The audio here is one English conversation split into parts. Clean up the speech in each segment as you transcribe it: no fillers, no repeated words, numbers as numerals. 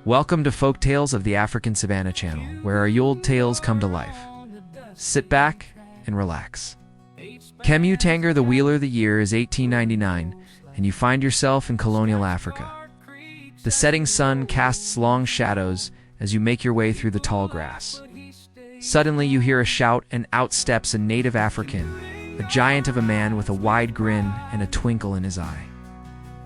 Welcome to Folk Tales of the African Savannah Channel, where our old tales come to life. Sit back and relax. Chemutengure, the Wheeler, the year is 1899, and you find yourself in colonial Africa. The setting sun casts long shadows as you make your way through the tall grass. Suddenly you hear a shout, and out steps a native African, a giant of a man with a wide grin and a twinkle in his eye.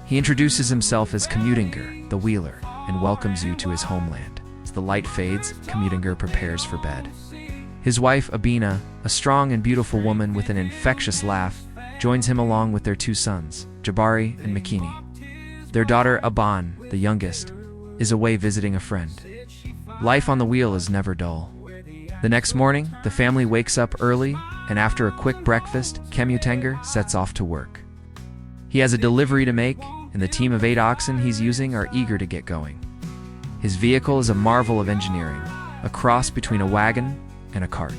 He introduces himself as Chemutengure, the Wheeler, and welcomes you to his homeland. As the light fades, Chemutengure prepares for bed. His wife, Abina, a strong and beautiful woman with an infectious laugh, joins him along with their two sons, Jabari and Makini. Their daughter, Aban, the youngest, is away visiting a friend. Life on the wheel is never dull. The next morning, the family wakes up early, and after a quick breakfast, Chemutengure sets off to work. He has a delivery to make, and the team of 8 oxen he's using are eager to get going. His vehicle is a marvel of engineering, a cross between a wagon and a cart.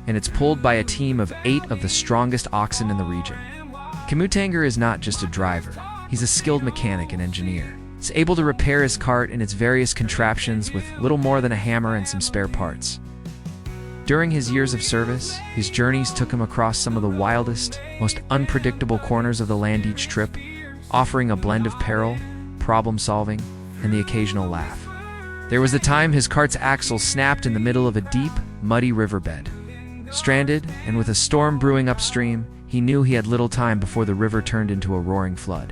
And it's pulled by a team of 8 of the strongest oxen in the region. Chemutengure is not just a driver, he's a skilled mechanic and engineer. He's able to repair his cart and its various contraptions with little more than a hammer and some spare parts. During his years of service, his journeys took him across some of the wildest, most unpredictable corners of the land each trip, offering a blend of peril, problem-solving, and the occasional laugh. There was a time his cart's axle snapped in the middle of a deep, muddy riverbed. Stranded, and with a storm brewing upstream, he knew he had little time before the river turned into a roaring flood.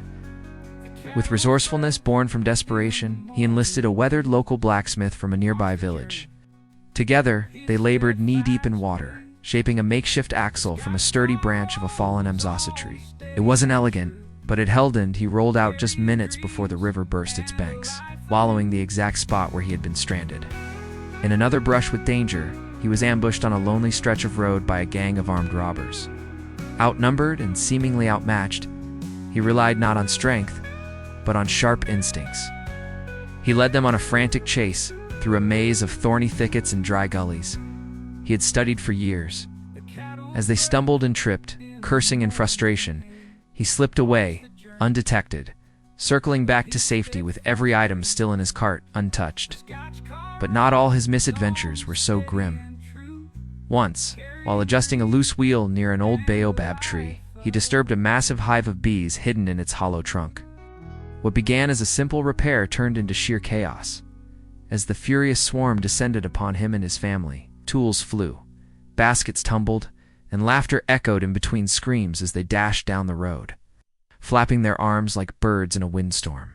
With resourcefulness born from desperation, he enlisted a weathered local blacksmith from a nearby village. Together, they labored knee-deep in water, shaping a makeshift axle from a sturdy branch of a fallen mzosa tree. It wasn't elegant, but it held, and he rolled out just minutes before the river burst its banks, wallowing the exact spot where he had been stranded. In another brush with danger, he was ambushed on a lonely stretch of road by a gang of armed robbers. Outnumbered and seemingly outmatched, he relied not on strength, but on sharp instincts. He led them on a frantic chase through a maze of thorny thickets and dry gullies he had studied for years. As they stumbled and tripped, cursing in frustration, he slipped away, undetected, circling back to safety with every item still in his cart untouched. But not all his misadventures were so grim. Once, while adjusting a loose wheel near an old baobab tree, he disturbed a massive hive of bees hidden in its hollow trunk. What began as a simple repair turned into sheer chaos. As the furious swarm descended upon him and his family, tools flew, baskets tumbled, and laughter echoed in between screams as they dashed down the road, flapping their arms like birds in a windstorm.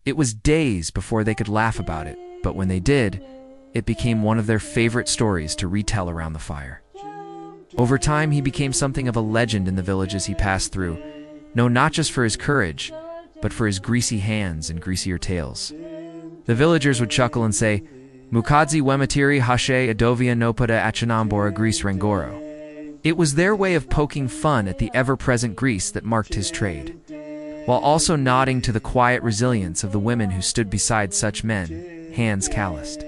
It was days before they could laugh about it, but when they did, it became one of their favorite stories to retell around the fire. Over time, he became something of a legend in the villages he passed through, known not just for his courage, but for his greasy hands and greasier tales. The villagers would chuckle and say, "Mukadzi wematiri hashe adovia nopada achanambora grease rengoro." It was their way of poking fun at the ever-present grease that marked his trade, while also nodding to the quiet resilience of the women who stood beside such men, hands calloused,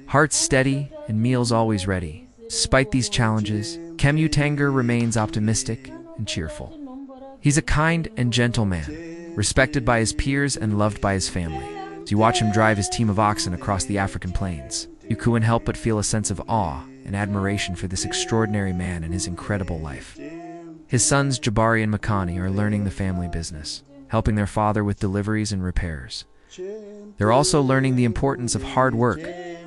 hearts steady, and meals always ready. Despite these challenges, Chemutengure remains optimistic and cheerful. He's a kind and gentle man, respected by his peers and loved by his family. As you watch him drive his team of oxen across the African plains, you couldn't help but feel a sense of awe and admiration for this extraordinary man and his incredible life. His sons, Jabari and Makani, are learning the family business, helping their father with deliveries and repairs. They're also learning the importance of hard work,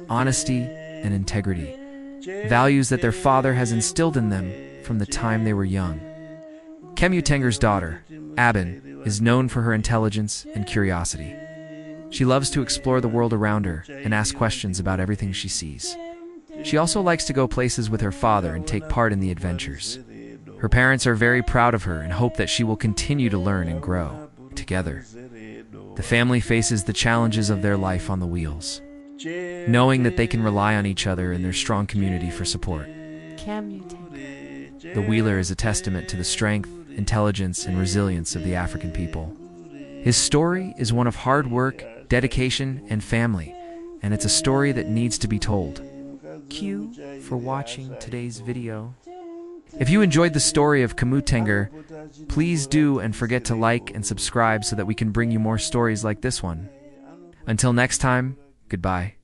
honesty, and integrity, values that their father has instilled in them from the time they were young. Chemutengure's daughter, Aban, is known for her intelligence and curiosity. She loves to explore the world around her and ask questions about everything she sees. She also likes to go places with her father and take part in the adventures. Her parents are very proud of her and hope that she will continue to learn and grow. Together, the family faces the challenges of their life on the wheels, knowing that they can rely on each other and their strong community for support. The Wheeler is a testament to the strength, intelligence, and resilience of the African people. His story is one of hard work, dedication, and family, and it's a story that needs to be told. Thank you for watching today's video. If you enjoyed the story of Chemutengure, please do and forget to like and subscribe so that we can bring you more stories like this one. Until next time, goodbye.